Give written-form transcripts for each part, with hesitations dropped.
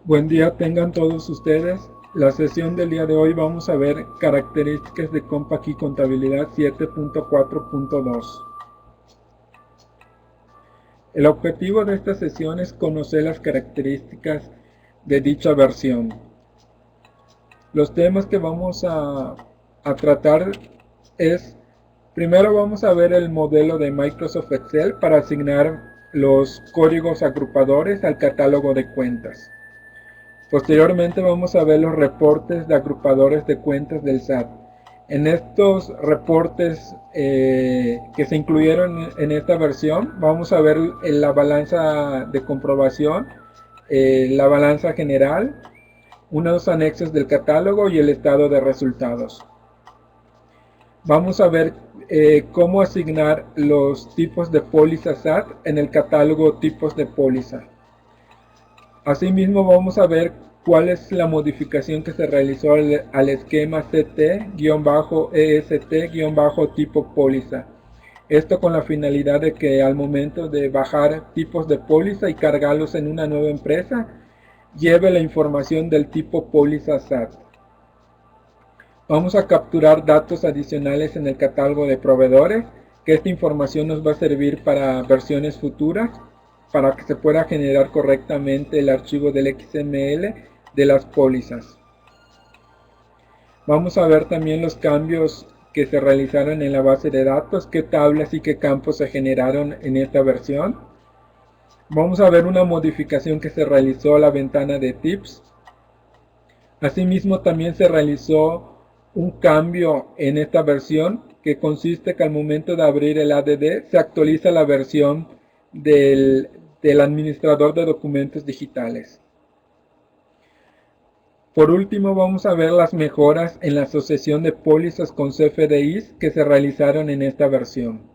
Buen día tengan todos ustedes. La sesión del día de hoy vamos a ver características de COMPA-KEY Contabilidad 7.4.2. El objetivo de esta sesión es conocer las características de dicha versión. Los temas que vamos a tratar es, primero vamos a ver el modelo de Microsoft Excel para asignar los códigos agrupadores al catálogo de cuentas. Posteriormente vamos a ver los reportes de agrupadores de cuentas del SAT. En estos reportes que se incluyeron en esta versión, vamos a ver la balanza de comprobación, la balanza general, unos anexos del catálogo y el estado de resultados. Vamos a ver cómo asignar los tipos de póliza SAT en el catálogo tipos de póliza. Asimismo vamos a ver cuál es la modificación que se realizó al esquema CT-EST-tipo póliza. Esto con la finalidad de que al momento de bajar tipos de póliza y cargarlos en una nueva empresa, lleve la información del tipo póliza SAT. Vamos a capturar datos adicionales en el catálogo de proveedores, que esta información nos va a servir para versiones futuras, para que se pueda generar correctamente el archivo del XML de las pólizas. Vamos a ver también los cambios que se realizaron en la base de datos, qué tablas y qué campos se generaron en esta versión. Vamos a ver una modificación que se realizó a la ventana de tips. Asimismo también se realizó un cambio en esta versión que consiste que al momento de abrir el ADD se actualiza la versión del administrador de documentos digitales. Por último vamos a ver las mejoras en la asociación de pólizas con CFDIs que se realizaron en esta versión.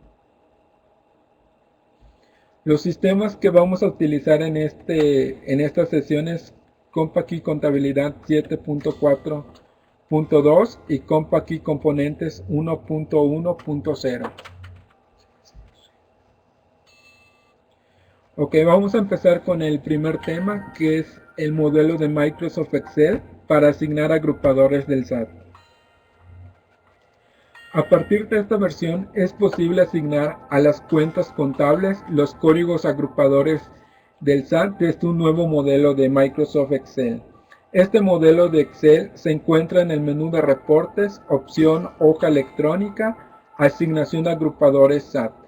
Los sistemas que vamos a utilizar en estas sesiones COMPA-KEY Contabilidad 7.4.2 y COMPA-KEY Componentes 1.1.0. Ok, vamos a empezar con el primer tema, que es el modelo de Microsoft Excel para asignar agrupadores del SAT. A partir de esta versión es posible asignar a las cuentas contables los códigos agrupadores del SAT desde un nuevo modelo de Microsoft Excel. Este modelo de Excel se encuentra en el menú de reportes, opción hoja electrónica, asignación de agrupadores SAT.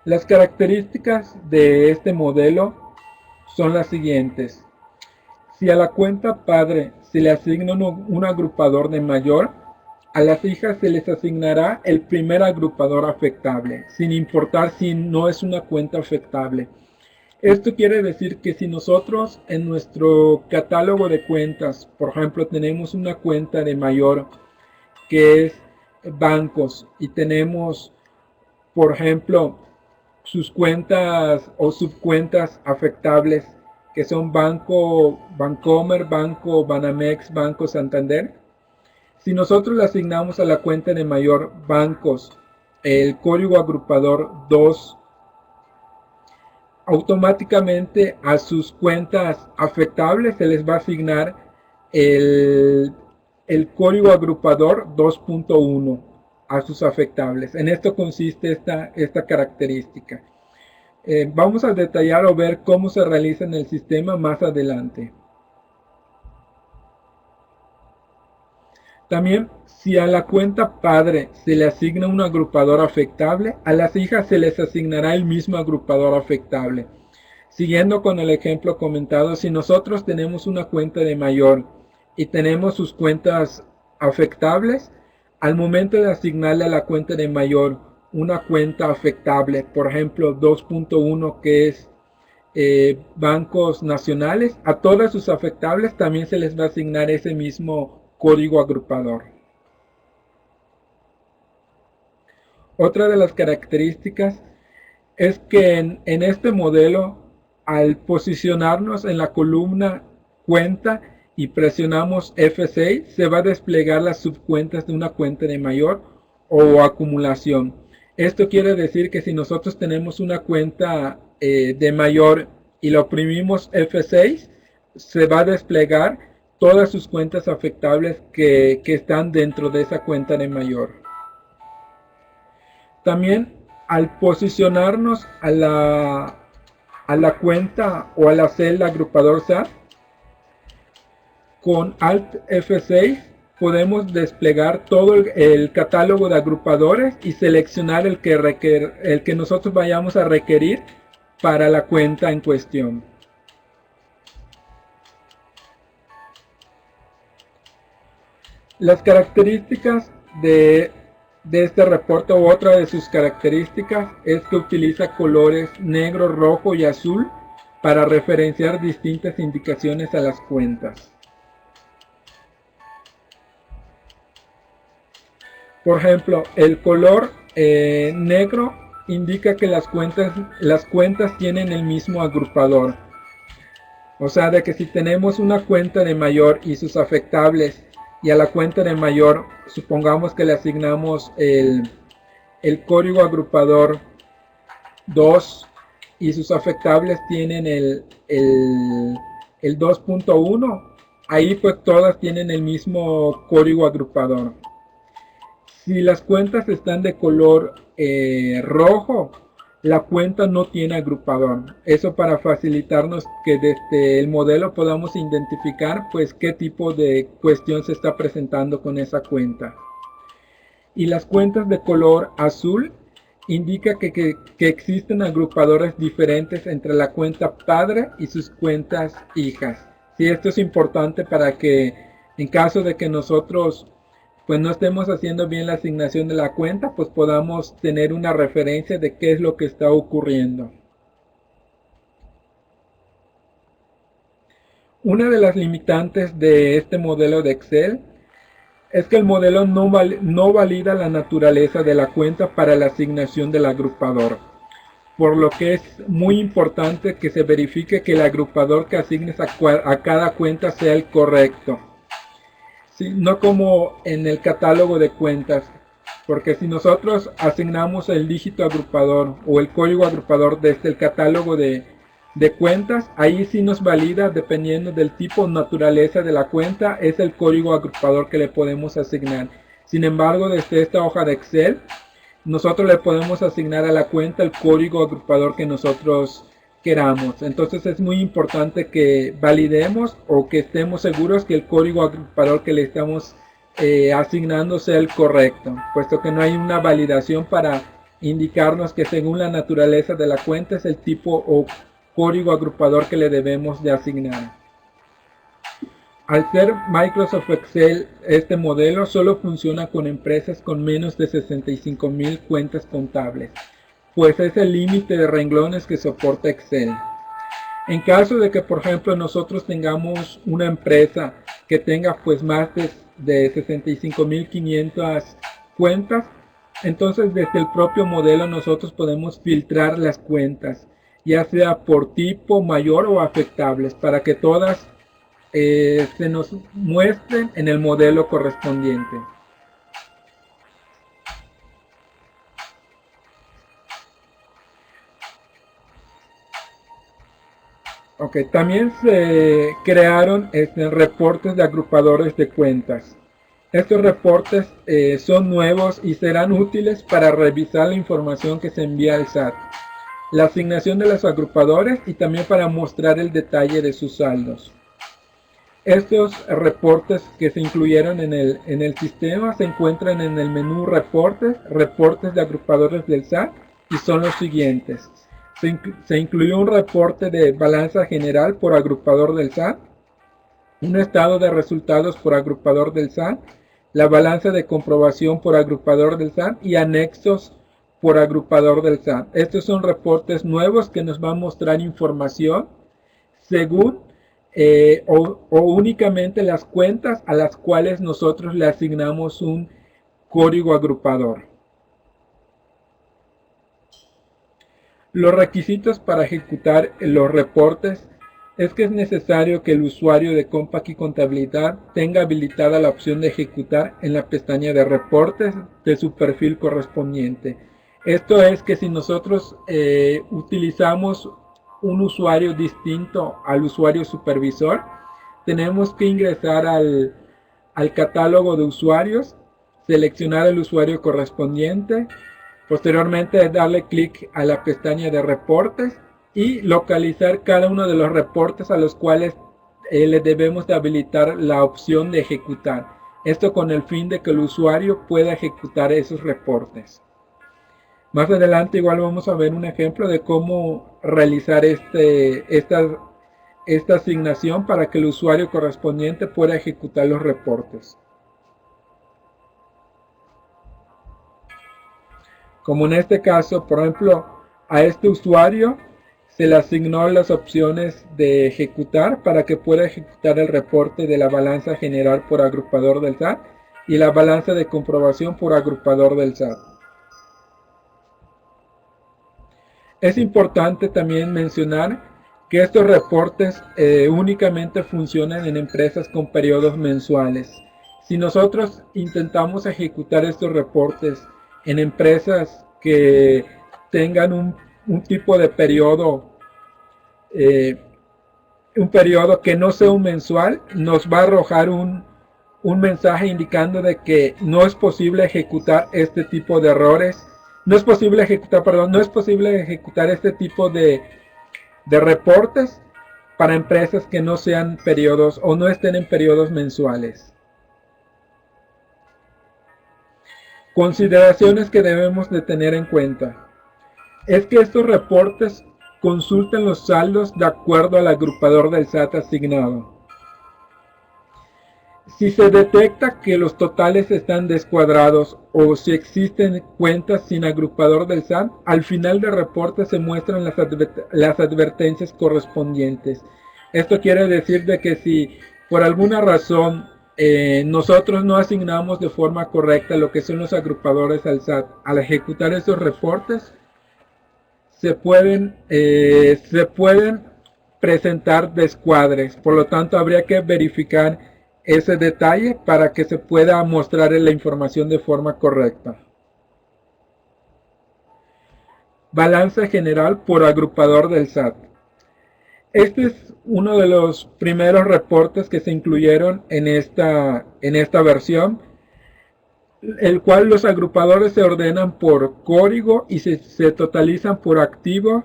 Las características de este modelo son las siguientes. Si a la cuenta padre se le asigna un agrupador de mayor, a las hijas se les asignará el primer agrupador afectable, sin importar si no es una cuenta afectable. Esto quiere decir que si nosotros en nuestro catálogo de cuentas, por ejemplo, tenemos una cuenta de mayor que es bancos y tenemos, por ejemplo, sus cuentas o subcuentas afectables que son Banco Bancomer, Banco Banamex, Banco Santander. Si nosotros le asignamos a la cuenta de mayor bancos el código agrupador 2, automáticamente a sus cuentas afectables se les va a asignar el código agrupador 2.1 a sus afectables. En esto consiste esta característica. Vamos a detallar o ver cómo se realiza en el sistema más adelante. También, si a la cuenta padre se le asigna un agrupador afectable, a las hijas se les asignará el mismo agrupador afectable. Siguiendo con el ejemplo comentado, si nosotros tenemos una cuenta de mayor y tenemos sus cuentas afectables, al momento de asignarle a la cuenta de mayor una cuenta afectable, por ejemplo 2.1 que es bancos nacionales, a todas sus afectables también se les va a asignar ese mismo código agrupador. Otra de las características es que en este modelo, al posicionarnos en la columna cuenta y presionamos F6, se va a desplegar las subcuentas de una cuenta de mayor o acumulación. Esto quiere decir que si nosotros tenemos una cuenta de mayor y lo oprimimos F6, se va a desplegar todas sus cuentas afectables que están dentro de esa cuenta de mayor. También al posicionarnos a la cuenta o a la celda agrupador SAT, con Alt F6 podemos desplegar todo el catálogo de agrupadores y seleccionar el que nosotros vayamos a requerir para la cuenta en cuestión. Las características de este reporte, o otra de sus características, es que utiliza colores negro, rojo y azul para referenciar distintas indicaciones a las cuentas. Por ejemplo, el color negro indica que las cuentas tienen el mismo agrupador. O sea, de que si tenemos una cuenta de mayor y sus afectables, y a la cuenta de mayor supongamos que le asignamos el código agrupador 2 y sus afectables tienen el 2.1, ahí pues todas tienen el mismo código agrupador. Si las cuentas están de color rojo, la cuenta no tiene agrupador. Eso para facilitarnos que desde el modelo podamos identificar pues qué tipo de cuestión se está presentando con esa cuenta. Y las cuentas de color azul indica que existen agrupadores diferentes entre la cuenta padre y sus cuentas hijas. Sí, esto es importante para que en caso de que nosotros pues no estemos haciendo bien la asignación de la cuenta, pues podamos tener una referencia de qué es lo que está ocurriendo. Una de las limitantes de este modelo de Excel es que el modelo no valida la naturaleza de la cuenta para la asignación del agrupador, por lo que es muy importante que se verifique que el agrupador que asignes a cada cuenta sea el correcto. Sí, no como en el catálogo de cuentas, porque si nosotros asignamos el dígito agrupador o el código agrupador desde el catálogo de cuentas, ahí sí nos valida, dependiendo del tipo o naturaleza de la cuenta, es el código agrupador que le podemos asignar. Sin embargo, desde esta hoja de Excel, nosotros le podemos asignar a la cuenta el código agrupador que nosotros queramos. Entonces es muy importante que validemos o que estemos seguros que el código agrupador que le estamos asignando sea el correcto, puesto que no hay una validación para indicarnos que según la naturaleza de la cuenta es el tipo o código agrupador que le debemos de asignar. Al ser Microsoft Excel, este modelo solo funciona con empresas con menos de 65,000 cuentas contables, pues es el límite de renglones que soporta Excel. En caso de que, por ejemplo, nosotros tengamos una empresa que tenga pues más de 65,500 cuentas, entonces desde el propio modelo nosotros podemos filtrar las cuentas, ya sea por tipo, mayor o afectables, para que todas se nos muestren en el modelo correspondiente. Ok, también se crearon reportes de agrupadores de cuentas. Estos reportes son nuevos y serán útiles para revisar la información que se envía al SAT, la asignación de los agrupadores y también para mostrar el detalle de sus saldos. Estos reportes que se incluyeron en el sistema se encuentran en el menú reportes de agrupadores del SAT y son los siguientes. Se incluyó un reporte de balanza general por agrupador del SAT, un estado de resultados por agrupador del SAT, la balanza de comprobación por agrupador del SAT y anexos por agrupador del SAT. Estos son reportes nuevos que nos van a mostrar información según o únicamente las cuentas a las cuales nosotros le asignamos un código agrupador. Los requisitos para ejecutar los reportes es que es necesario que el usuario de Compact y Contabilidad tenga habilitada la opción de ejecutar en la pestaña de reportes de su perfil correspondiente. Esto es que si nosotros utilizamos un usuario distinto al usuario supervisor, tenemos que ingresar al catálogo de usuarios, seleccionar el usuario correspondiente, posteriormente darle clic a la pestaña de reportes y localizar cada uno de los reportes a los cuales le debemos de habilitar la opción de ejecutar. Esto con el fin de que el usuario pueda ejecutar esos reportes. Más adelante igual vamos a ver un ejemplo de cómo realizar esta asignación para que el usuario correspondiente pueda ejecutar los reportes. Como en este caso, por ejemplo, a este usuario se le asignó las opciones de ejecutar para que pueda ejecutar el reporte de la balanza general por agrupador del SAT y la balanza de comprobación por agrupador del SAT. Es importante también mencionar que estos reportes únicamente funcionan en empresas con periodos mensuales. Si nosotros intentamos ejecutar estos reportes en empresas que tengan un tipo de periodo, un periodo que no sea un mensual, nos va a arrojar un mensaje indicando de que no es posible ejecutar este tipo de errores. No es posible ejecutar este tipo de reportes para empresas que no sean periodos o no estén en periodos mensuales. Consideraciones que debemos de tener en cuenta es que estos reportes consultan los saldos de acuerdo al agrupador del SAT asignado. Si se detecta que los totales están descuadrados o si existen cuentas sin agrupador del SAT, al final del reporte se muestran las advertencias correspondientes. Esto quiere decir de que si por alguna razón nosotros no asignamos de forma correcta lo que son los agrupadores al SAT, al ejecutar esos reportes, se pueden presentar descuadres. Por lo tanto, habría que verificar ese detalle para que se pueda mostrar la información de forma correcta. Balanza general por agrupador del SAT. Este es uno de los primeros reportes que se incluyeron en esta versión, el cual los agrupadores se ordenan por código y se totalizan por activo,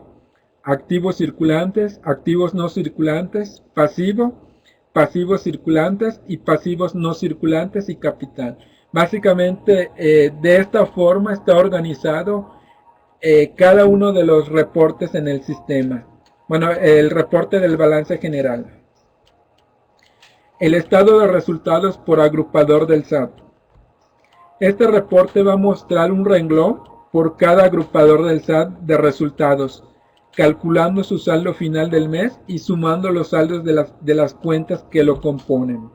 activos circulantes, activos no circulantes, pasivos circulantes y pasivos no circulantes y capital. Básicamente de esta forma está organizado cada uno de los reportes en el sistema. Bueno, el reporte del balance general. El estado de resultados por agrupador del SAT. Este reporte va a mostrar un renglón por cada agrupador del SAT de resultados, calculando su saldo final del mes y sumando los saldos de las cuentas que lo componen.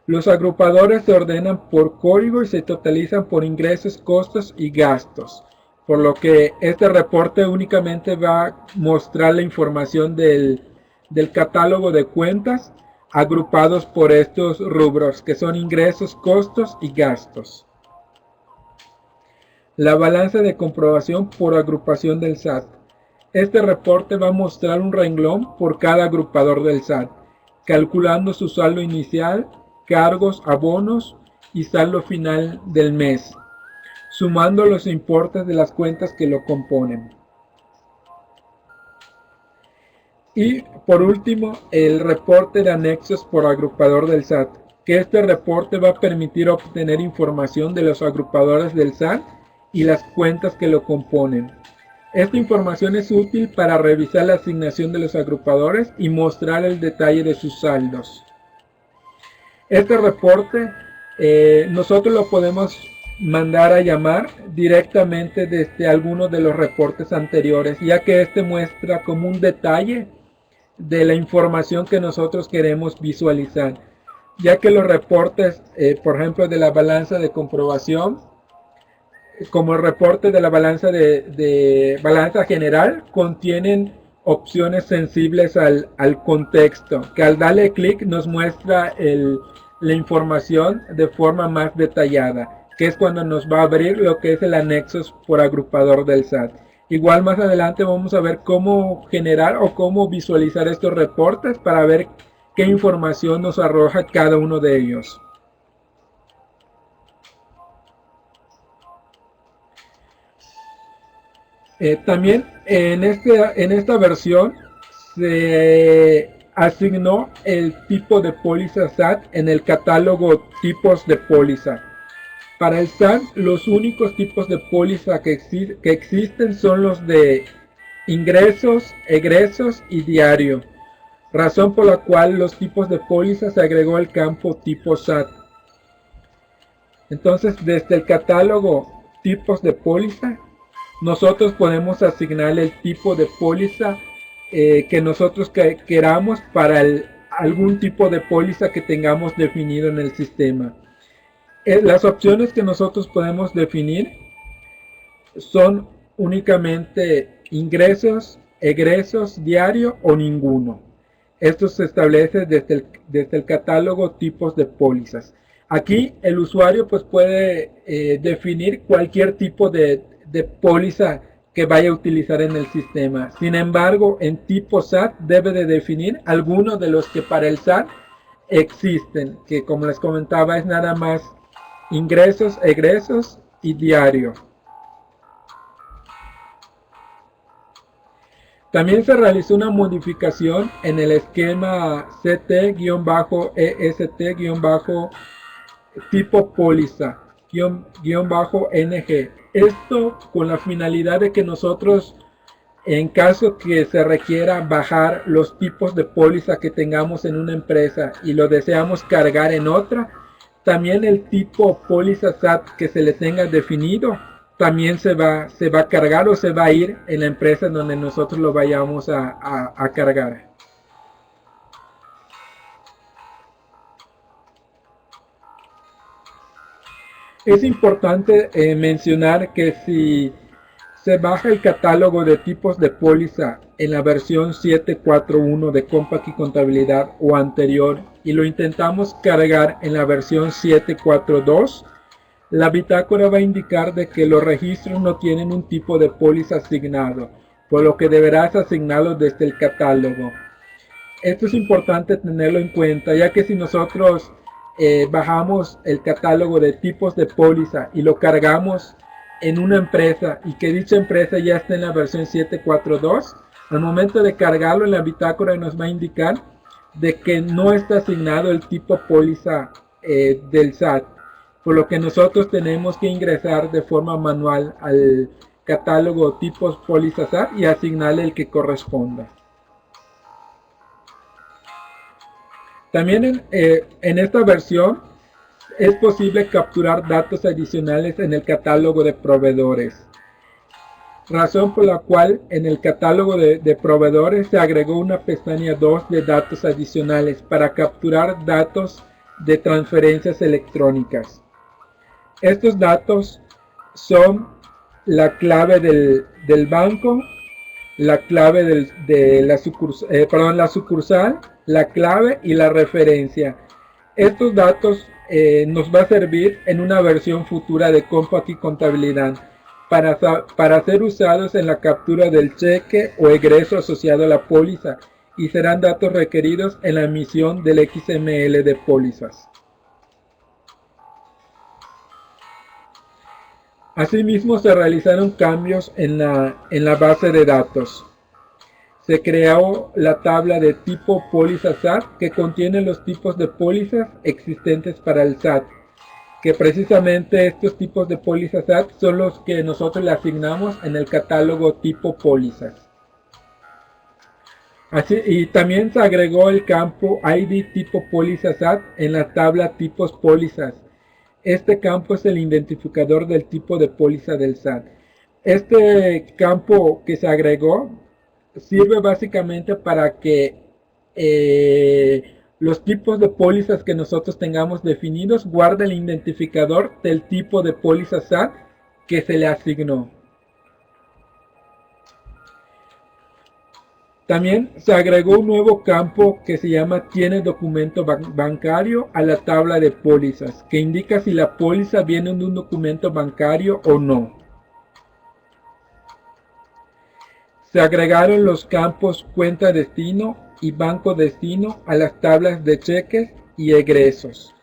Los agrupadores se ordenan por código y se totalizan por ingresos, costos y gastos, por lo que este reporte únicamente va a mostrar la información del catálogo de cuentas agrupados por estos rubros, que son ingresos, costos y gastos. La balanza de comprobación por agrupación del SAT. Este reporte va a mostrar un renglón por cada agrupador del SAT, calculando su saldo inicial, cargos, abonos y saldo final del mes, sumando los importes de las cuentas que lo componen. Y por último, el reporte de anexos por agrupador del SAT, que este reporte va a permitir obtener información de los agrupadores del SAT y las cuentas que lo componen. Esta información es útil para revisar la asignación de los agrupadores y mostrar el detalle de sus saldos. Este reporte nosotros lo podemos mandar a llamar directamente desde alguno de los reportes anteriores, ya que este muestra como un detalle de la información que nosotros queremos visualizar, ya que los reportes, por ejemplo, de la balanza de comprobación, como el reporte de la balanza balanza general, contienen opciones sensibles al contexto, que al darle clic nos muestra la información de forma más detallada, que es cuando nos va a abrir lo que es el anexos por agrupador del SAT. Igual más adelante vamos a ver cómo generar o cómo visualizar estos reportes para ver qué información nos arroja cada uno de ellos. También en esta versión se asignó el tipo de póliza SAT en el catálogo tipos de póliza. Para el SAT, los únicos tipos de póliza que existen son los de ingresos, egresos y diario, razón por la cual los tipos de póliza se agregó el campo tipo SAT. Entonces, desde el catálogo tipos de póliza, nosotros podemos asignarle el tipo de póliza que nosotros queramos para algún tipo de póliza que tengamos definido en el sistema. Las opciones que nosotros podemos definir son únicamente ingresos, egresos, diario o ninguno. Esto se establece desde el catálogo tipos de pólizas. Aquí el usuario pues puede definir cualquier tipo de póliza que vaya a utilizar en el sistema. Sin embargo, en tipo SAT debe de definir algunos de los que para el SAT existen, que como les comentaba es nada más ingresos, egresos y diario. También se realizó una modificación en el esquema CT-EST-tipo póliza-NG. Esto con la finalidad de que nosotros, en caso que se requiera bajar los tipos de póliza que tengamos en una empresa y lo deseamos cargar en otra, también el tipo póliza SAT que se le tenga definido también se va a cargar o se va a ir en la empresa en donde nosotros lo vayamos a cargar. Es importante mencionar que si se baja el catálogo de tipos de póliza en la versión 7.4.1 de Compact y Contabilidad o anterior y lo intentamos cargar en la versión 7.4.2, la bitácora va a indicar de que los registros no tienen un tipo de póliza asignado, por lo que deberás asignarlo desde el catálogo. Esto es importante tenerlo en cuenta, ya que si nosotros bajamos el catálogo de tipos de póliza y lo cargamos en una empresa y que dicha empresa ya está en la versión 7.4.2, al momento de cargarlo en la bitácora nos va a indicar de que no está asignado el tipo póliza del SAT, por lo que nosotros tenemos que ingresar de forma manual al catálogo tipos póliza SAT y asignarle el que corresponda. También en esta versión es posible capturar datos adicionales en el catálogo de proveedores, razón por la cual en el catálogo de proveedores se agregó una pestaña 2 de datos adicionales para capturar datos de transferencias electrónicas. Estos datos son la clave del banco, la clave de la sucursal, la clave y la referencia. Estos datos nos va a servir en una versión futura de Compact y Contabilidad para ser usados en la captura del cheque o egreso asociado a la póliza y serán datos requeridos en la emisión del XML de pólizas. Asimismo, se realizaron cambios en la base de datos. Se creó la tabla de tipo póliza SAT que contiene los tipos de pólizas existentes para el SAT, que precisamente estos tipos de pólizas SAT son los que nosotros le asignamos en el catálogo tipo pólizas. Así, y también se agregó el campo ID tipo póliza SAT en la tabla tipos pólizas. Este campo es el identificador del tipo de póliza del SAT. Este campo que se agregó sirve básicamente para que los tipos de pólizas que nosotros tengamos definidos guarde el identificador del tipo de póliza SAT que se le asignó. También se agregó un nuevo campo que se llama Tiene documento bancario a la tabla de pólizas, que indica si la póliza viene de un documento bancario o no. Se agregaron los campos cuenta destino y banco destino a las tablas de cheques y egresos.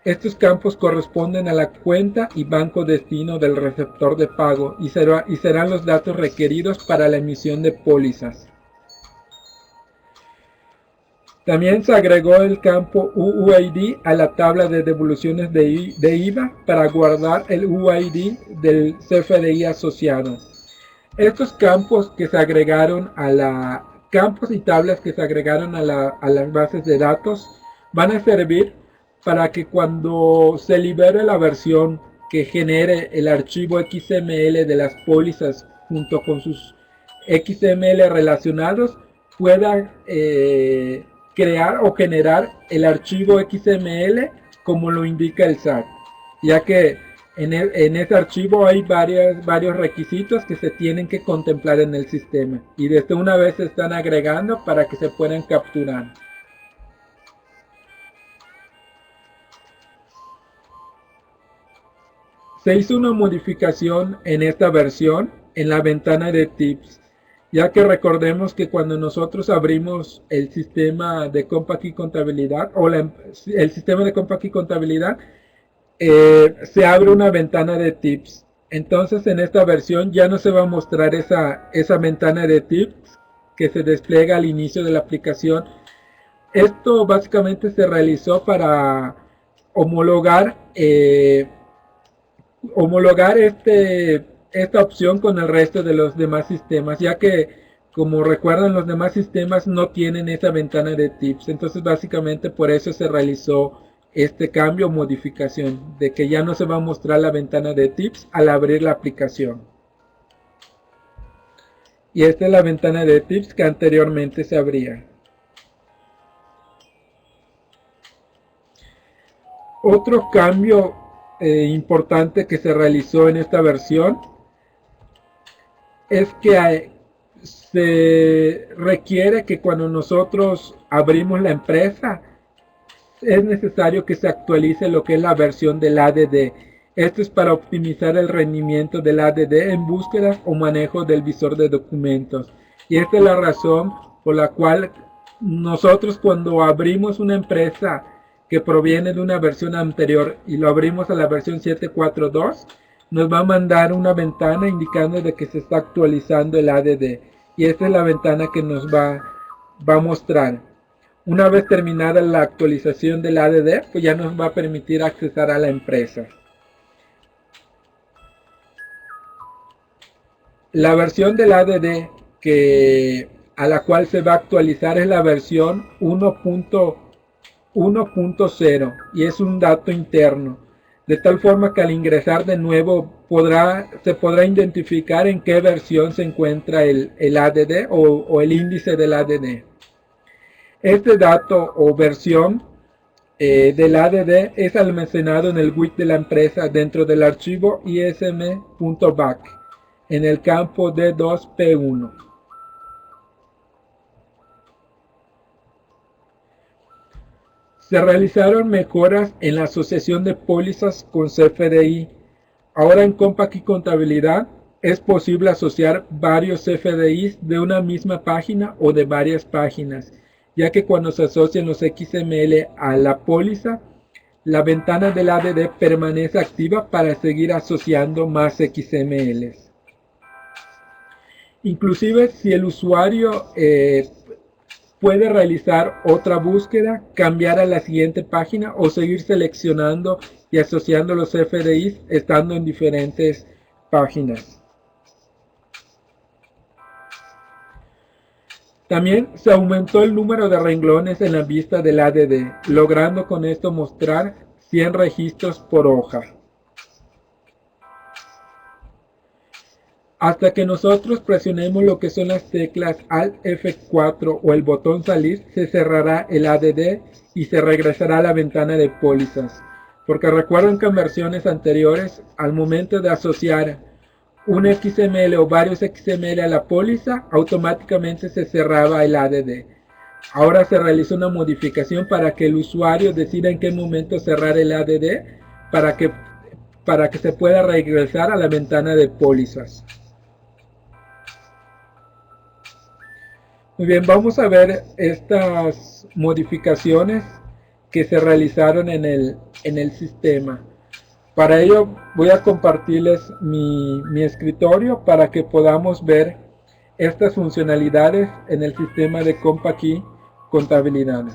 Estos campos corresponden a la cuenta y banco destino del receptor de pago y serán los datos requeridos para la emisión de pólizas. También se agregó el campo UUID a la tabla de devoluciones de IVA para guardar el UUID del CFDI asociado. Estos campos que se agregaron campos y tablas que se agregaron a las bases de datos van a servir para que cuando se libere la versión que genere el archivo XML de las pólizas junto con sus XML relacionados pueda crear o generar el archivo XML como lo indica el SAT, ya que en ese archivo hay varios requisitos que se tienen que contemplar en el sistema y desde una vez se están agregando para que se puedan capturar. Se hizo una modificación en esta versión en la ventana de tips, ya que recordemos que cuando nosotros abrimos el sistema de Compact Key Contabilidad o el sistema de Compact Key Contabilidad, se abre una ventana de tips. Entonces en esta versión ya no se va a mostrar esa ventana de tips que se despliega al inicio de la aplicación. Esto básicamente se realizó para homologar esta opción con el resto de los demás sistemas, ya que como recuerdan los demás sistemas no tienen esa ventana de tips. Entonces básicamente por eso se realizó este cambio o modificación de que ya no se va a mostrar la ventana de tips al abrir la aplicación. Y esta es la ventana de tips que anteriormente se abría. Otro cambio importante que se realizó en esta versión es que se requiere que cuando nosotros abrimos la empresa es necesario que se actualice lo que es la versión del ADD. Esto es para optimizar el rendimiento del ADD en búsquedas o manejo del visor de documentos. Y esta es la razón por la cual nosotros cuando abrimos una empresa que proviene de una versión anterior y lo abrimos a la versión 7.4.2, nos va a mandar una ventana indicando de que se está actualizando el ADD. Y esta es la ventana que nos va a mostrar. Una vez terminada la actualización del ADD, pues ya nos va a permitir accesar a la empresa. La versión del ADD a la cual se va a actualizar es la versión 1.0 y es un dato interno, de tal forma que al ingresar de nuevo se podrá identificar en qué versión se encuentra el ADD o el índice del ADD. Este dato o versión del ADD es almacenado en el WIT de la empresa dentro del archivo ism.back en el campo D2P1. Se realizaron mejoras en la asociación de pólizas con CFDI. Ahora en Compact Key Contabilidad es posible asociar varios CFDIs de una misma página o de varias páginas, ya que cuando se asocian los XML a la póliza, la ventana del ADD permanece activa para seguir asociando más XMLs. Inclusive si el usuario puede realizar otra búsqueda, cambiar a la siguiente página o seguir seleccionando y asociando los CFDIs estando en diferentes páginas. También se aumentó el número de renglones en la vista del ADD, logrando con esto mostrar 100 registros por hoja. Hasta que nosotros presionemos lo que son las teclas Alt F4 o el botón salir, se cerrará el ADD y se regresará a la ventana de pólizas. Porque recuerden que en versiones anteriores, al momento de asociar un XML o varios XML a la póliza, automáticamente se cerraba el ADD. Ahora se realiza una modificación para que el usuario decida en qué momento cerrar el ADD para que se pueda regresar a la ventana de pólizas. Muy bien, vamos a ver estas modificaciones que se realizaron en el sistema. Para ello voy a compartirles mi escritorio para que podamos ver estas funcionalidades en el sistema de CompaKey Contabilidad.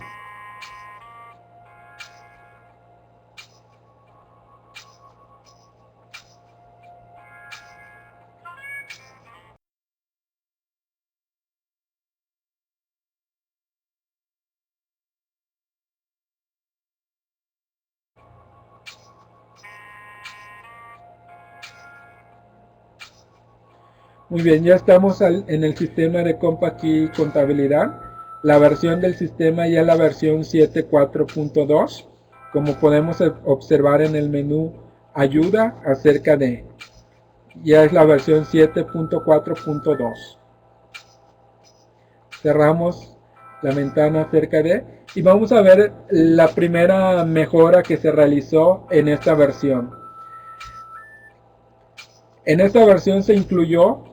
Muy bien, ya estamos en el sistema de CompaKey Contabilidad. La versión del sistema ya es la versión 7.4.2. Como podemos observar en el menú ayuda acerca de, ya es la versión 7.4.2. Cerramos la ventana acerca de y vamos a ver la primera mejora que se realizó en esta versión. En esta versión se incluyó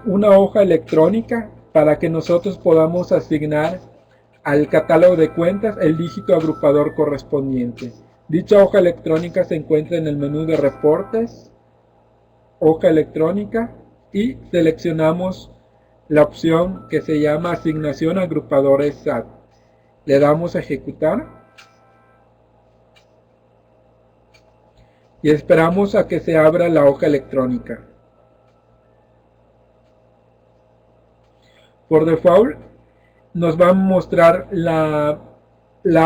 una hoja electrónica para que nosotros podamos asignar al catálogo de cuentas el dígito agrupador correspondiente. Dicha hoja electrónica se encuentra en el menú de reportes, hoja electrónica, y seleccionamos la opción que se llama asignación a agrupadores SAT. Le damos a ejecutar y esperamos a que se abra la hoja electrónica. Por default nos va a mostrar la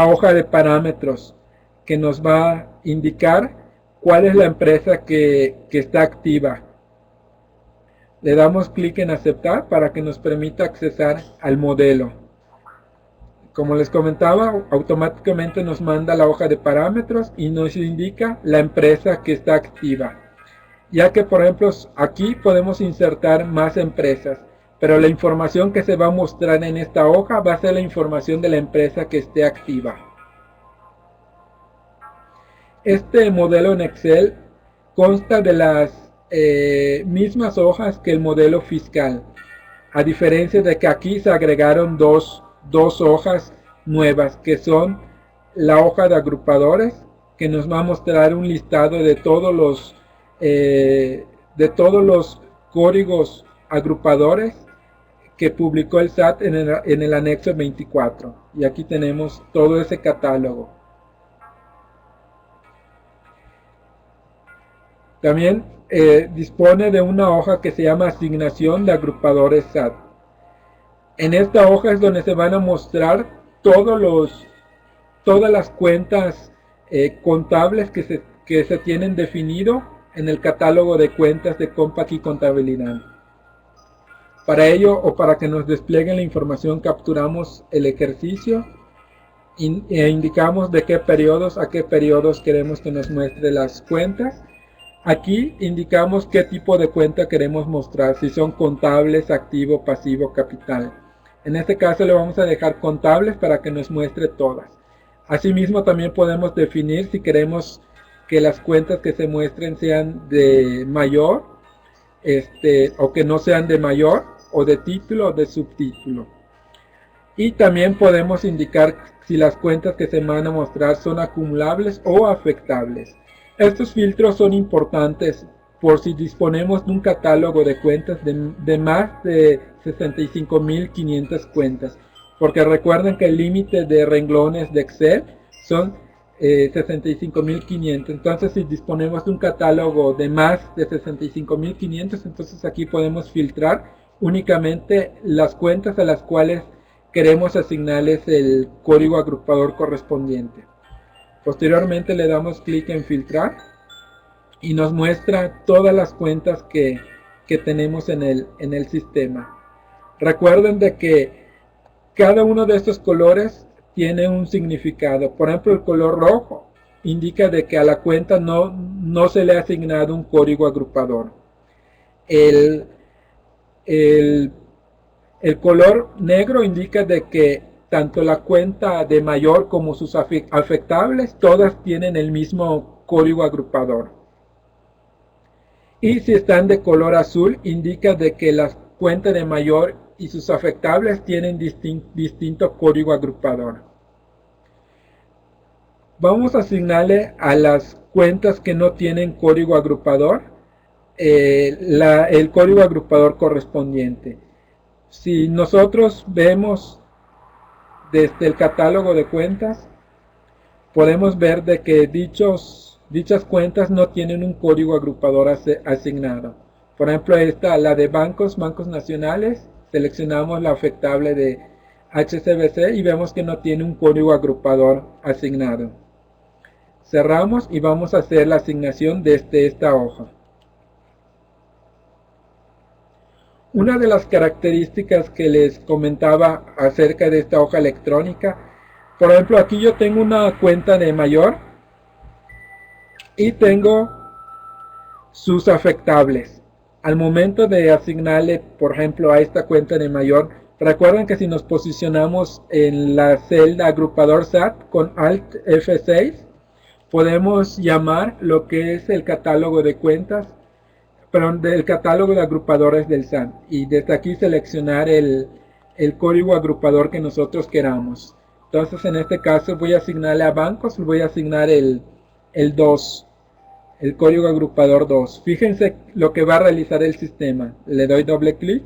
hoja de parámetros que nos va a indicar cuál es la empresa que está activa. Le damos clic en aceptar para que nos permita accesar al modelo. Como les comentaba, automáticamente nos manda la hoja de parámetros y nos indica la empresa que está activa. Ya que, por ejemplo, aquí podemos insertar más empresas, pero la información que se va a mostrar en esta hoja va a ser la información de la empresa que esté activa. Este modelo en Excel consta de las mismas hojas que el modelo fiscal, a diferencia de que aquí se agregaron dos hojas nuevas, que son la hoja de agrupadores, que nos va a mostrar un listado de todos los códigos agrupadores que publicó el SAT en el anexo 24. Y aquí tenemos todo ese catálogo. También dispone de una hoja que se llama asignación de agrupadores SAT. En esta hoja es donde se van a mostrar todas las cuentas contables que se tienen definido en el catálogo de cuentas de CompaKey Contabilidad. Para ello, o para que nos desplieguen la información, capturamos el ejercicio e indicamos de qué periodos a qué periodos queremos que nos muestre las cuentas. Aquí indicamos qué tipo de cuenta queremos mostrar, si son contables, activo, pasivo, capital. En este caso le vamos a dejar contables para que nos muestre todas. Asimismo también podemos definir si queremos que las cuentas que se muestren sean de mayor, o que no sean de mayor, o de título o de subtítulo. Y también podemos indicar si las cuentas que se van a mostrar son acumulables o afectables. Estos filtros son importantes por si disponemos de un catálogo de cuentas de más de 65.500 cuentas, porque recuerden que el límite de renglones de Excel son 65.500. Entonces, si disponemos de un catálogo de más de 65.500, entonces aquí podemos filtrar únicamente las cuentas a las cuales queremos asignarles el código agrupador correspondiente. Posteriormente le damos clic en filtrar y nos muestra todas las cuentas que tenemos en el sistema. Recuerden de que cada uno de estos colores tiene un significado. Por ejemplo, el color rojo indica de que a la cuenta no se le ha asignado un código agrupador. El color negro indica de que tanto la cuenta de mayor como sus afectables, todas tienen el mismo código agrupador. Y si están de color azul, indica de que la cuenta de mayor y sus afectables tienen distinto código agrupador. Vamos a asignarle a las cuentas que no tienen código agrupador el código agrupador correspondiente. Si nosotros vemos desde el catálogo de cuentas, podemos ver de que dichas cuentas no tienen un código agrupador asignado. Por ejemplo, esta, la de bancos nacionales, seleccionamos la afectable de HSBC y vemos que no tiene un código agrupador asignado. Cerramos y vamos a hacer la asignación desde esta hoja. Una de las características que les comentaba acerca de esta hoja electrónica, por ejemplo, aquí yo tengo una cuenta de mayor y tengo sus afectables. Al momento de asignarle, por ejemplo, a esta cuenta de mayor, recuerden que si nos posicionamos en la celda agrupador SAT con Alt F6, podemos llamar lo que es el catálogo de cuentas, perdón, del catálogo de agrupadores del SAT, y desde aquí seleccionar el código agrupador que nosotros queramos. Entonces, en este caso voy a asignarle a bancos, voy a asignar el 2, el código agrupador 2. Fíjense lo que va a realizar el sistema. Le doy doble clic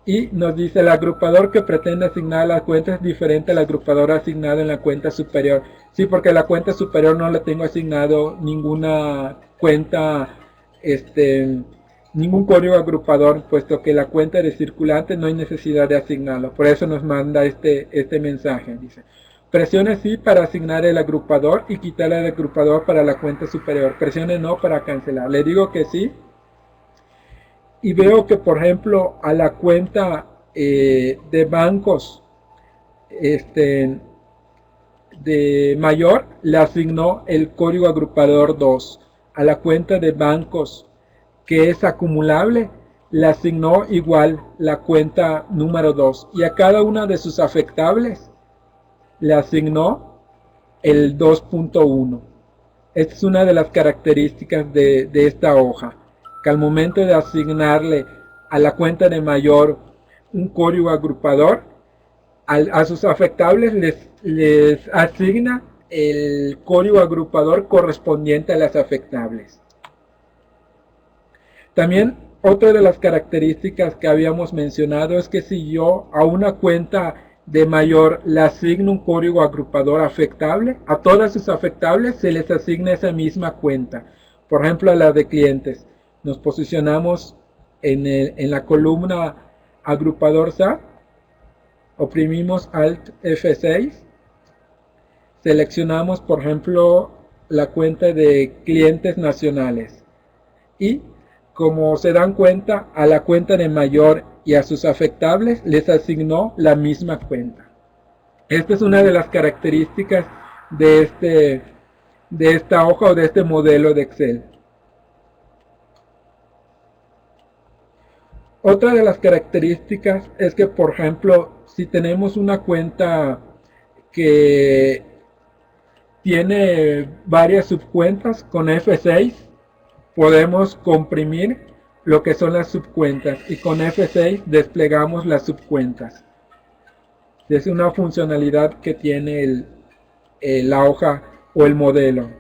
y nos dice: el agrupador que pretende asignar a la cuenta es diferente al agrupador asignado en la cuenta superior. Sí, porque la cuenta superior no le tengo asignado ninguna cuenta, ningún código agrupador, puesto que la cuenta de circulante no hay necesidad de asignarlo. Por eso nos manda este mensaje. Dice: presione sí para asignar el agrupador y quitar el agrupador para la cuenta superior. Presione no para cancelar. Le digo que sí. Y veo que, por ejemplo, a la cuenta de bancos de mayor le asignó el código agrupador 2. A la cuenta de bancos que es acumulable le asignó igual la cuenta número 2. Y a cada una de sus afectables le asignó el 2.1. Esta es una de las características de esta hoja, que al momento de asignarle a la cuenta de mayor un código agrupador, a sus afectables les asigna el código agrupador correspondiente a las afectables. También otra de las características que habíamos mencionado es que si yo a una cuenta de mayor le asigno un código agrupador afectable, a todas sus afectables se les asigna esa misma cuenta. Por ejemplo, a la de clientes, nos posicionamos en la columna agrupador SAT, oprimimos Alt F6, seleccionamos, por ejemplo, la cuenta de clientes nacionales y, como se dan cuenta, a la cuenta de mayor y a sus afectables les asignó la misma cuenta. Esta es una de las características de esta hoja o de este modelo de Excel. Otra de las características es que, por ejemplo, si tenemos una cuenta que tiene varias subcuentas, con F6 podemos comprimir lo que son las subcuentas y con F6 desplegamos las subcuentas. Es una funcionalidad que tiene la hoja o el modelo.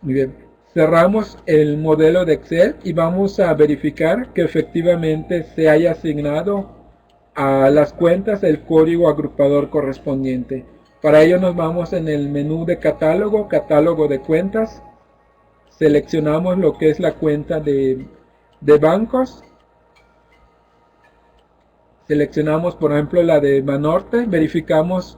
Muy bien. Cerramos el modelo de Excel y vamos a verificar que efectivamente se haya asignado a las cuentas el código agrupador correspondiente. Para ello nos vamos en el menú de catálogo, catálogo de cuentas, seleccionamos lo que es la cuenta de bancos, seleccionamos por ejemplo la de Banorte, verificamos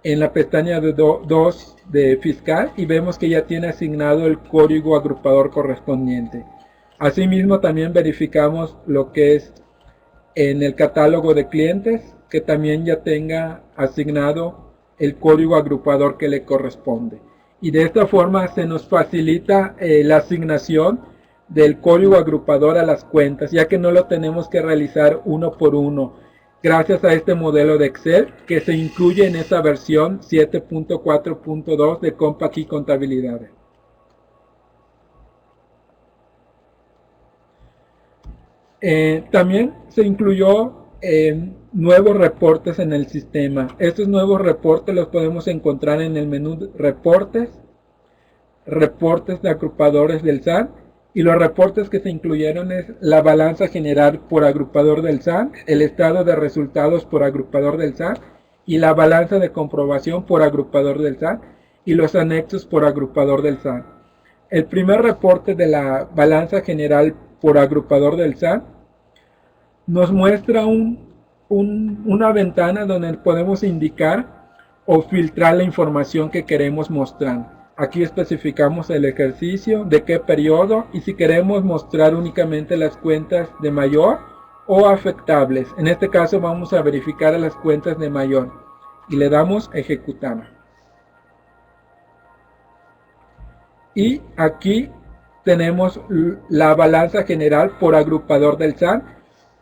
en la pestaña de 2 de fiscal y vemos que ya tiene asignado el código agrupador correspondiente. Asimismo también verificamos lo que es en el catálogo de clientes, que también ya tenga asignado el código agrupador que le corresponde. Y de esta forma se nos facilita la asignación del código agrupador a las cuentas, ya que no lo tenemos que realizar uno por uno, gracias a este modelo de Excel que se incluye en esta versión 7.4.2 de Compact y Contabilidad. También se incluyó nuevos reportes en el sistema. Estos nuevos reportes los podemos encontrar en el menú reportes, reportes de agrupadores del SAT, y los reportes que se incluyeron es la balanza general por agrupador del SAT, el estado de resultados por agrupador del SAT y la balanza de comprobación por agrupador del SAT y los anexos por agrupador del SAT. El primer reporte de la balanza general por agrupador del SAT nos muestra una ventana donde podemos indicar o filtrar la información que queremos mostrar. Aquí especificamos el ejercicio, de qué periodo y si queremos mostrar únicamente las cuentas de mayor o afectables. En este caso vamos a verificar las cuentas de mayor y le damos ejecutar. Y aquí tenemos la balanza general por agrupador del SAT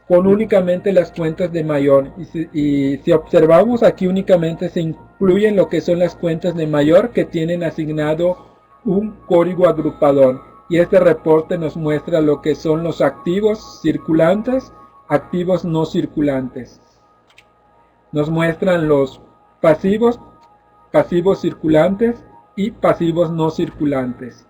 con únicamente las cuentas de mayor. Y si observamos aquí únicamente se incluyen lo que son las cuentas de mayor que tienen asignado un código agrupador. Y este reporte nos muestra lo que son los activos circulantes, activos no circulantes. Nos muestran los pasivos, pasivos circulantes y pasivos no circulantes.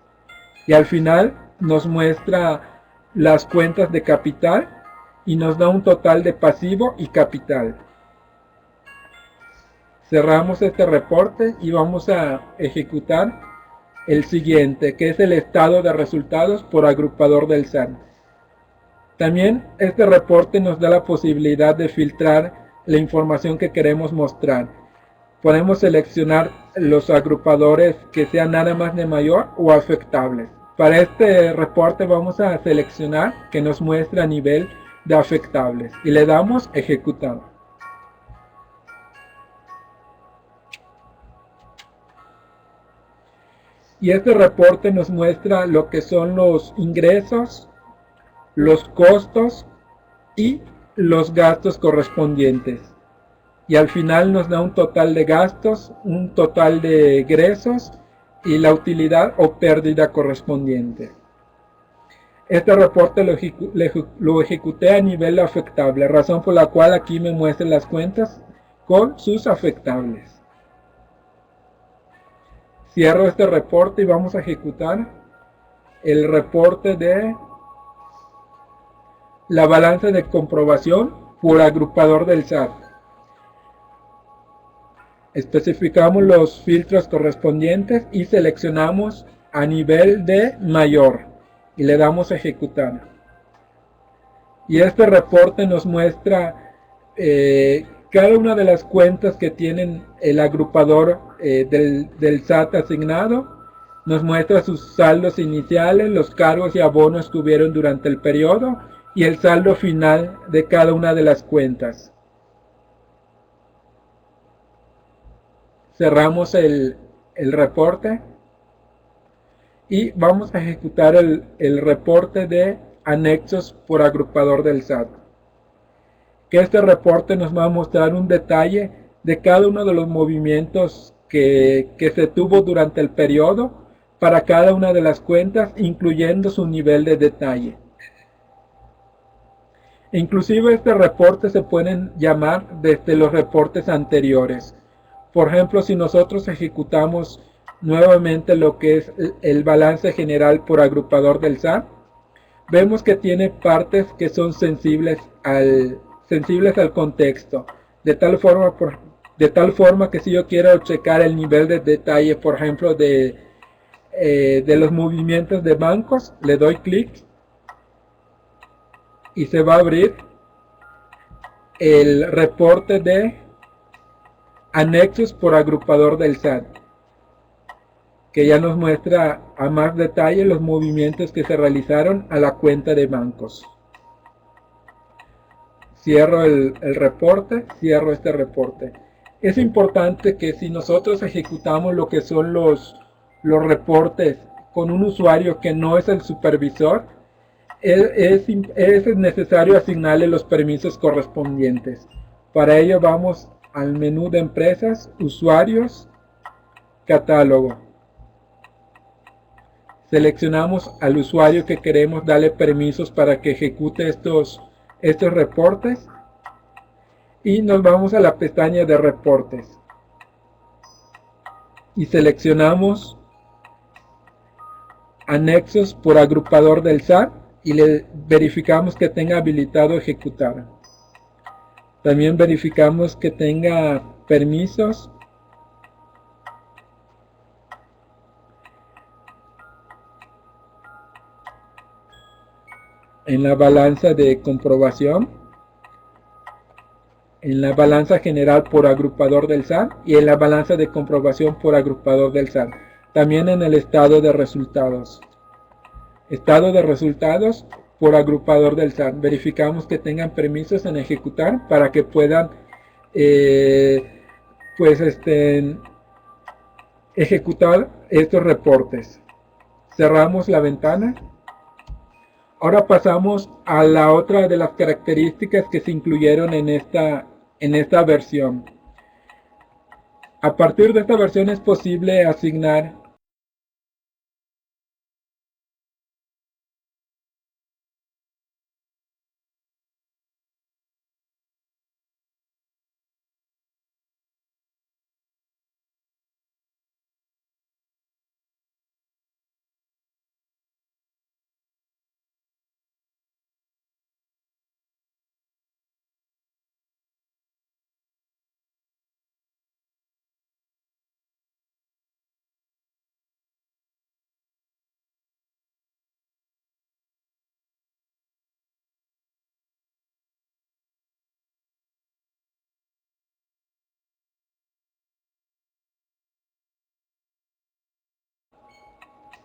Y al final nos muestra las cuentas de capital y nos da un total de pasivo y capital. Cerramos este reporte y vamos a ejecutar el siguiente, que es el estado de resultados por agrupador del SAT. También este reporte nos da la posibilidad de filtrar la información que queremos mostrar. Podemos seleccionar los agrupadores que sean nada más de mayor o afectables. Para este reporte vamos a seleccionar que nos muestre a nivel de afectables y le damos ejecutar. Y este reporte nos muestra lo que son los ingresos, los costos y los gastos correspondientes. Y al final nos da un total de gastos, un total de egresos y la utilidad o pérdida correspondiente. Este reporte lo ejecuté a nivel afectable, razón por la cual aquí me muestran las cuentas con sus afectables. Cierro este reporte y vamos a ejecutar el reporte de la balanza de comprobación por agrupador del SAT. Especificamos los filtros correspondientes y seleccionamos a nivel de mayor y le damos ejecutar. Y este reporte nos muestra cada una de las cuentas que tienen el agrupador del SAT asignado. Nos muestra sus saldos iniciales, los cargos y abonos que hubieron durante el periodo y el saldo final de cada una de las cuentas. Cerramos el reporte y vamos a ejecutar el reporte de anexos por agrupador del SAT. Que este reporte nos va a mostrar un detalle de cada uno de los movimientos que se tuvo durante el periodo para cada una de las cuentas, incluyendo su nivel de detalle. Inclusive este reporte se pueden llamar desde los reportes anteriores. Por ejemplo, si nosotros ejecutamos nuevamente lo que es el balance general por agrupador del SAT, vemos que tiene partes que son sensibles al contexto, de tal forma que si yo quiero checar el nivel de detalle, por ejemplo, de los movimientos de bancos, le doy clic y se va a abrir el reporte de anexos por agrupador del SAT, que ya nos muestra a más detalle los movimientos que se realizaron a la cuenta de bancos. Cierro el reporte, cierro este reporte. Es importante que si nosotros ejecutamos lo que son los reportes con un usuario que no es el supervisor, es necesario asignarle los permisos correspondientes. Para ello vamos al menú de empresas, usuarios, catálogo. Seleccionamos al usuario que queremos darle permisos para que ejecute estos reportes y nos vamos a la pestaña de reportes y seleccionamos anexos por agrupador del SAT y le verificamos que tenga habilitado ejecutar. También verificamos que tenga permisos en la balanza de comprobación, en la balanza general por agrupador del SAT y en la balanza de comprobación por agrupador del SAT. También en el estado de resultados. Estado de resultados por agrupador del SAT. Verificamos que tengan permisos en ejecutar para que puedan ejecutar estos reportes. Cerramos la ventana. Ahora pasamos a la otra de las características que se incluyeron en esta versión. A partir de esta versión es posible asignar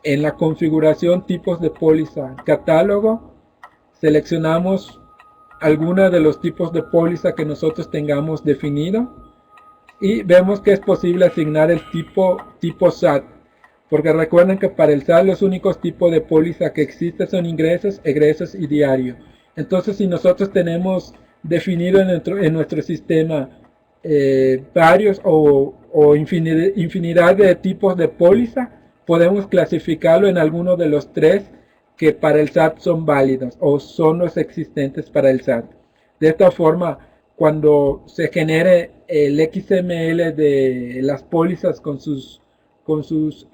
en la configuración tipos de póliza catálogo, seleccionamos alguno de los tipos de póliza que nosotros tengamos definido y vemos que es posible asignar el tipo SAT, porque recuerden que para el SAT los únicos tipos de póliza que existen son ingresos, egresos y diario. Entonces, si nosotros tenemos definido en nuestro sistema varios o infinidad de tipos de póliza, podemos clasificarlo en alguno de los tres que para el SAT son válidos o son los existentes para el SAT. De esta forma, cuando se genere el XML de las pólizas con sus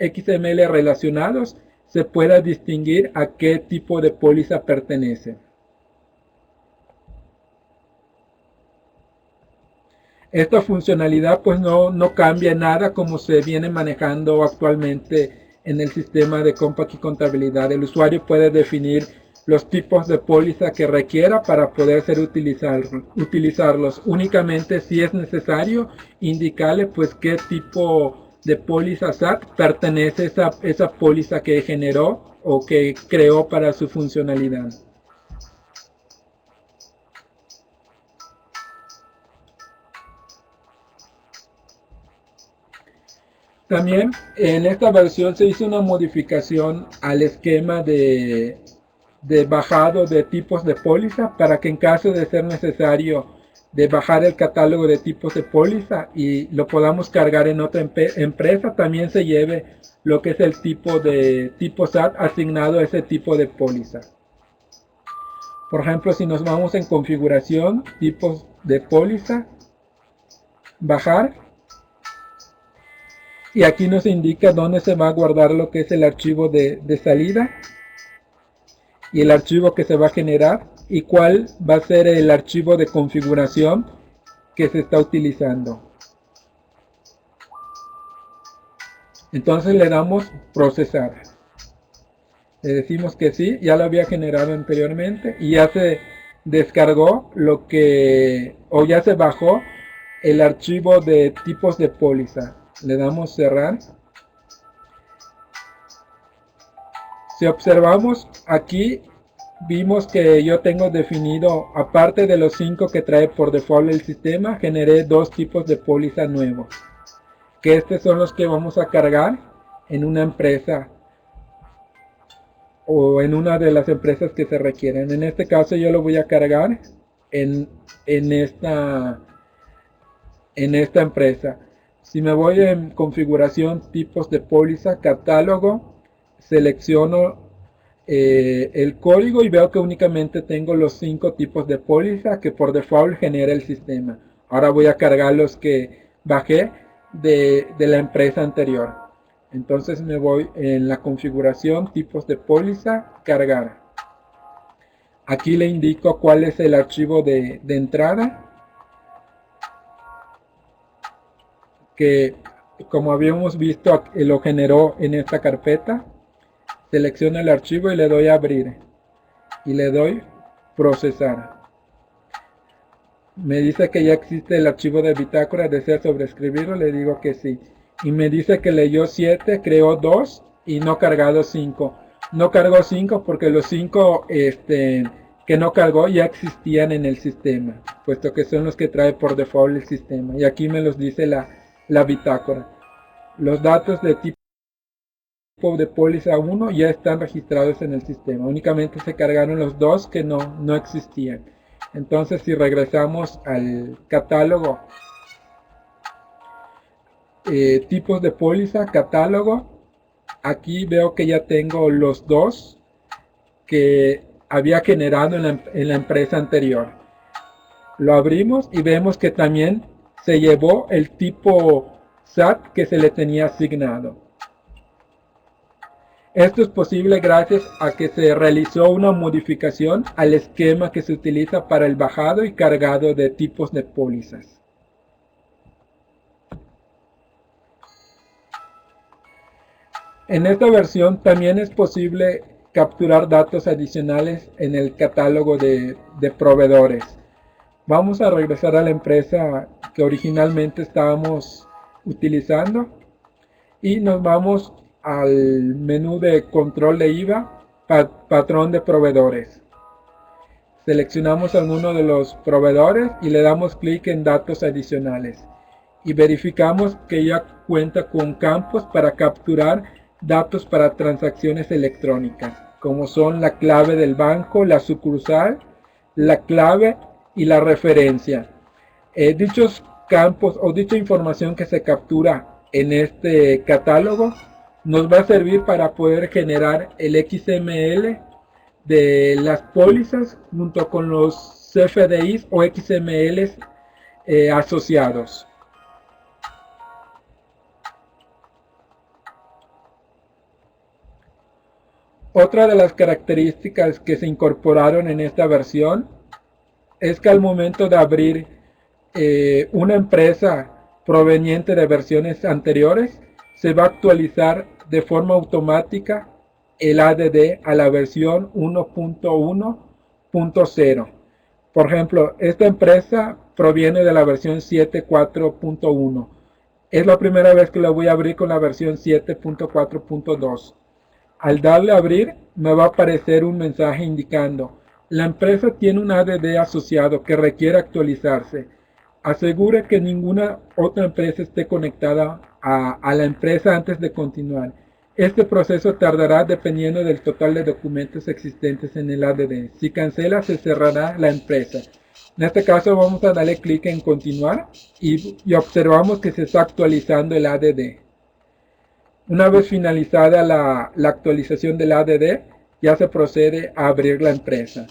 XML relacionados, se pueda distinguir a qué tipo de póliza pertenece. Esta funcionalidad pues no cambia nada como se viene manejando actualmente en el sistema de Compact y Contabilidad. El usuario puede definir los tipos de póliza que requiera para poder utilizarlos. Únicamente si es necesario indicarle pues qué tipo de póliza SAT pertenece esa póliza que generó o que creó para su funcionalidad. También en esta versión se hizo una modificación al esquema de bajado de tipos de póliza para que en caso de ser necesario de bajar el catálogo de tipos de póliza y lo podamos cargar en otra empresa, también se lleve lo que es el tipo SAT asignado a ese tipo de póliza. Por ejemplo, si nos vamos en configuración, tipos de póliza, bajar, y aquí nos indica dónde se va a guardar lo que es el archivo de salida y el archivo que se va a generar y cuál va a ser el archivo de configuración que se está utilizando. Entonces le damos procesar. Le decimos que sí, ya lo había generado anteriormente y ya se descargó o ya se bajó el archivo de tipos de póliza. Le damos cerrar. Si observamos aquí, vimos que yo tengo definido, aparte de los 5 que trae por default el sistema, generé 2 tipos de póliza nuevos. Que estos son los que vamos a cargar en una empresa o en una de las empresas que se requieren. En este caso yo lo voy a cargar en esta empresa. Si me voy en configuración, tipos de póliza, catálogo, selecciono el código y veo que únicamente tengo los 5 tipos de póliza que por default genera el sistema. Ahora voy a cargar los que bajé de la empresa anterior. Entonces me voy en la configuración, tipos de póliza, cargar. Aquí le indico cuál es el archivo de entrada, que como habíamos visto lo generó en esta carpeta. Selecciono el archivo y le doy a abrir y le doy procesar. Me dice que ya existe el archivo de bitácora, desea sobreescribirlo, le digo que sí. Y me dice que leyó 7, creó 2 y no cargado 5. No cargó 5 porque los 5 que no cargó ya existían en el sistema, puesto que son los que trae por default el sistema. Y aquí me los dice la bitácora. Los datos de tipo de póliza 1 ya están registrados en el sistema. Únicamente se cargaron los 2 que no existían. Entonces, si regresamos al catálogo, tipos de póliza, catálogo, aquí veo que ya tengo los 2 que había generado en la empresa anterior. Lo abrimos y vemos que también se llevó el tipo SAT que se le tenía asignado. Esto es posible gracias a que se realizó una modificación al esquema que se utiliza para el bajado y cargado de tipos de pólizas. En esta versión también es posible capturar datos adicionales en el catálogo de proveedores. Vamos a regresar a la empresa que originalmente estábamos utilizando y nos vamos al menú de control de IVA, patrón de proveedores. Seleccionamos alguno de los proveedores y le damos clic en datos adicionales y verificamos que ya cuenta con campos para capturar datos para transacciones electrónicas, como son la clave del banco, la sucursal, la clave y la referencia. Dichos campos o dicha información que se captura en este catálogo nos va a servir para poder generar el XML de las pólizas junto con los CFDIs o XMLs asociados. Otra de las características que se incorporaron en esta versión es que al momento de abrir una empresa proveniente de versiones anteriores, se va a actualizar de forma automática el ADD a la versión 1.1.0. Por ejemplo, esta empresa proviene de la versión 7.4.1. Es la primera vez que la voy a abrir con la versión 7.4.2. Al darle a abrir, me va a aparecer un mensaje indicando: la empresa tiene un ADD asociado que requiere actualizarse. Asegure que ninguna otra empresa esté conectada a la empresa antes de continuar. Este proceso tardará dependiendo del total de documentos existentes en el ADD. Si cancela, se cerrará la empresa. En este caso vamos a darle clic en continuar y observamos que se está actualizando el ADD. Una vez finalizada la actualización del ADD, ya se procede a abrir la empresa.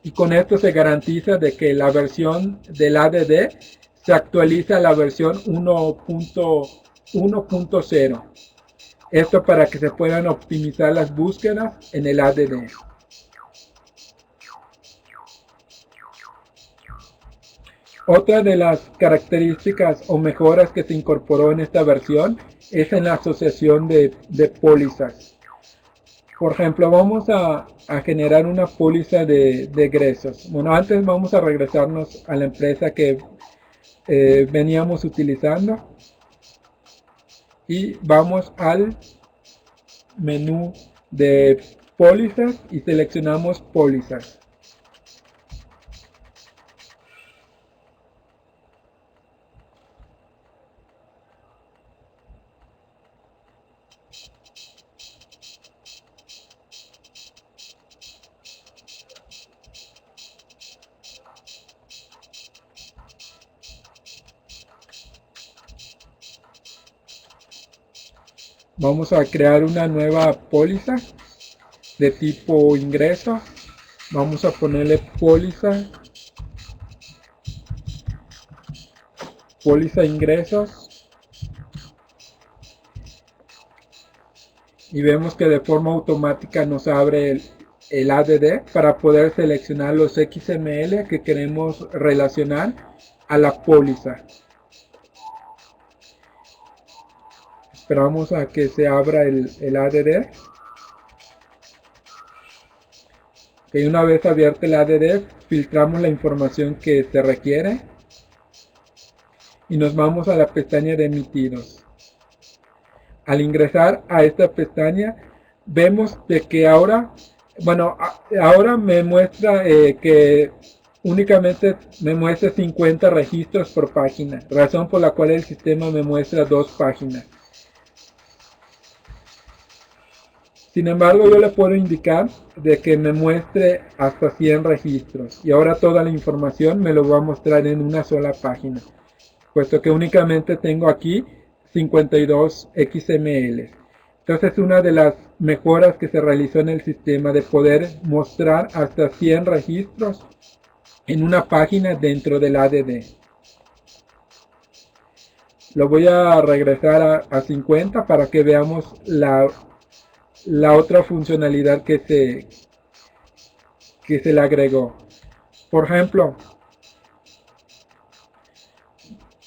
Y con esto se garantiza de que la versión del ADD se actualiza a la versión 1.1.0. Esto para que se puedan optimizar las búsquedas en el ADD. Otra de las características o mejoras que se incorporó en esta versión es en la asociación de pólizas. Por ejemplo, vamos a generar una póliza de egresos. Bueno, antes vamos a regresarnos a la empresa que veníamos utilizando y vamos al menú de pólizas y seleccionamos pólizas. Vamos a crear una nueva póliza de tipo ingreso. Vamos a ponerle póliza ingresos, y vemos que de forma automática nos abre el ADD para poder seleccionar los XML que queremos relacionar a la póliza. Esperamos a que se abra el ADD. Y una vez abierto el ADD, filtramos la información que se requiere y nos vamos a la pestaña de emitidos. Al ingresar a esta pestaña, vemos de que ahora me muestra que únicamente me muestra 50 registros por página, razón por la cual el sistema me muestra 2 páginas. Sin embargo, yo le puedo indicar de que me muestre hasta 100 registros, y ahora toda la información me lo va a mostrar en una sola página, puesto que únicamente tengo aquí 52 XML. Entonces, una de las mejoras que se realizó en el sistema de poder mostrar hasta 100 registros en una página dentro del ADD. Lo voy a regresar a 50 para que veamos la otra funcionalidad que se le agregó. Por ejemplo,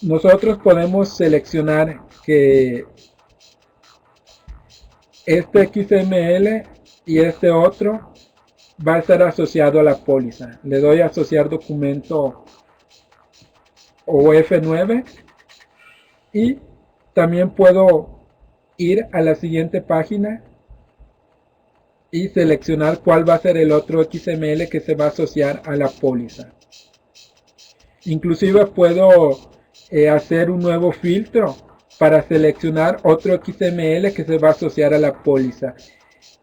nosotros podemos seleccionar que este XML y este otro va a estar asociado a la póliza. Le doy a asociar documento o F9, y también puedo ir a la siguiente página y seleccionar cuál va a ser el otro XML que se va a asociar a la póliza. Inclusive puedo hacer un nuevo filtro para seleccionar otro XML que se va a asociar a la póliza.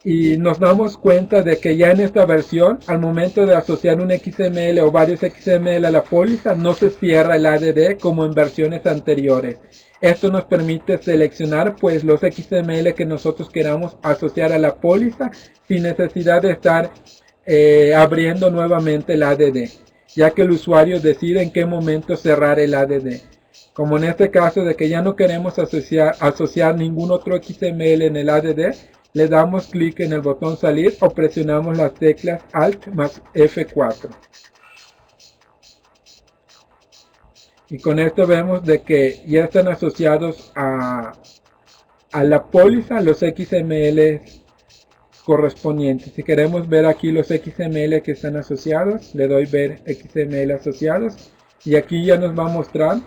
Y nos damos cuenta de que ya en esta versión, al momento de asociar un XML o varios XML a la póliza, no se cierra el ADD como en versiones anteriores. Esto nos permite seleccionar pues los XML que nosotros queramos asociar a la póliza sin necesidad de estar abriendo nuevamente el ADD, ya que el usuario decide en qué momento cerrar el ADD. Como en este caso de que ya no queremos asociar ningún otro XML en el ADD, le damos clic en el botón salir o presionamos las teclas Alt más F4. Y con esto vemos de que ya están asociados a la póliza los XML correspondientes. Si queremos ver aquí los XML que están asociados, le doy ver XML asociados, y aquí ya nos va a mostrar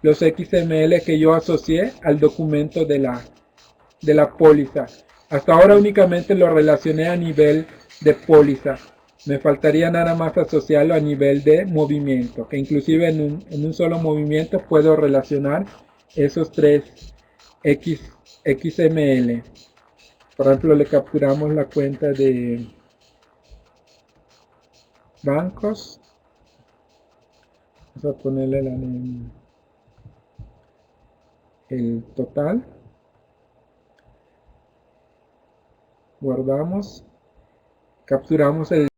los XML que yo asocié al documento de la póliza. Hasta ahora únicamente lo relacioné a nivel de póliza. Me faltaría nada más asociarlo a nivel de movimiento, que inclusive en un solo movimiento puedo relacionar esos 3 XML. Por ejemplo, le capturamos la cuenta de bancos. Vamos a ponerle el total. Guardamos. Capturamos el